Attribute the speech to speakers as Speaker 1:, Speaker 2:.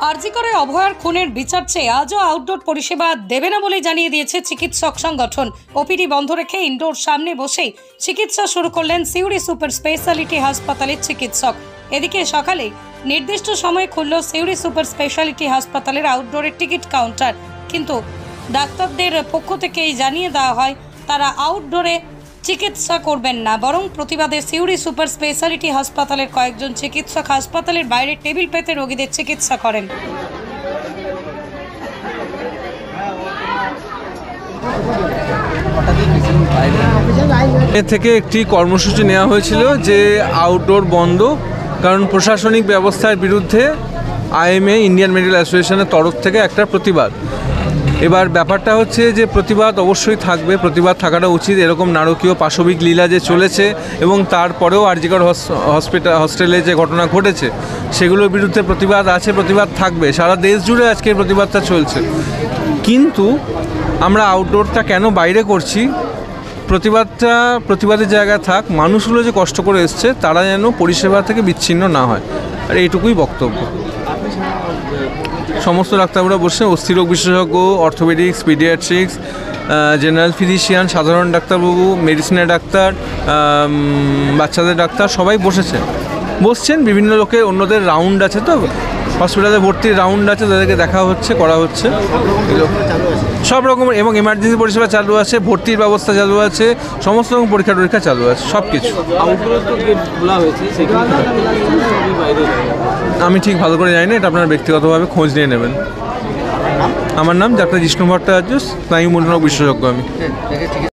Speaker 1: আরজিকরে অভয়ার খুনের বিচার চেয়ে আজও আউটডোর পরিষেবা দেবে না বলেই জানিয়ে দিয়েছে চিকিৎসক সংগঠন। ওপিডি বন্ধ রেখে ইনডোর সামনে বসেই চিকিৎসা শুরু করলেন সিউড়ি সুপার স্পেশালিটি হাসপাতালের চিকিৎসক। এদিকে সকালে নির্দিষ্ট সময়ে খুলল সিউড়ি সুপার স্পেশালিটি হাসপাতালের আউটডোরের টিকিট কাউন্টার, কিন্তু ডাক্তারদের পক্ষ থেকেই জানিয়ে দেওয়া হয় তারা আউটডোরে চিকিৎসা করবেন না, বরং প্রতিবাদে সিউড়ি সুপার স্পেশালিটি হাসপাতালের কয়েকজন চিকিৎসক হাসপাতালের বাইরে টেবিল পেতে রোগীদের চিকিৎসা করেন।
Speaker 2: এ থেকে একটি কর্মসূচি নেওয়া হয়েছিল যে আউটডোর বন্ধ, কারণ প্রশাসনিক ব্যবস্থার বিরুদ্ধে আইএমএ ইন্ডিয়ান মেডিকেল অ্যাসোসিয়েশনের তরফ থেকে একটা প্রতিবাদ। এবার ব্যাপারটা হচ্ছে যে প্রতিবাদ অবশ্যই থাকবে, প্রতিবাদ থাকাটা উচিত। এরকম নারকীয় পাশবিক লীলা যে চলেছে এবং তারপরেও আরজিকর হসপিটালে যে ঘটনা ঘটেছে সেগুলোর বিরুদ্ধে প্রতিবাদ আছে, প্রতিবাদ থাকবে। সারা দেশ জুড়ে আজকে প্রতিবাদটা চলছে, কিন্তু আমরা আউটডোরটা কেন বাইরে করছি? প্রতিবাদের জায়গা থাক, মানুষগুলো যে কষ্ট করে এসছে তারা যেন পরিষেবা থেকে বিচ্ছিন্ন না হয়, আর এইটুকুই বক্তব্য। সমস্ত ডাক্তারবাবুরা বসেছেন, অস্থিরোগ বিশেষজ্ঞ, অর্থোপেডিক্স, পিডিয়াট্রিক্স, জেনারেল ফিজিশিয়ান, সাধারণ ডাক্তারবাবু, মেডিসিনের ডাক্তার, বাচ্চাদের ডাক্তার, সবাই বসছেন। বিভিন্ন লোকের অন্যদের রাউন্ড আছে, তো হসপিটালে ভর্তির রাউন্ড আছে, তাদেরকে দেখা হচ্ছে, করা হচ্ছে সব রকম, এবং এমার্জেন্সি পরিষেবা চালু আছে, ভর্তির ব্যবস্থা চালু আছে, সমস্ত রকম পরীক্ষা চালু আছে, সব কিছু। আমি ঠিক ভালো করে জানি না, এটা আপনার ব্যক্তিগতভাবে খোঁজ নিয়ে নেবেন। আমার নাম ডাক্তার জিষ্ণু ভট্টাচার্য, স্নায়ু মনোরোগ বিশেষজ্ঞ আমি।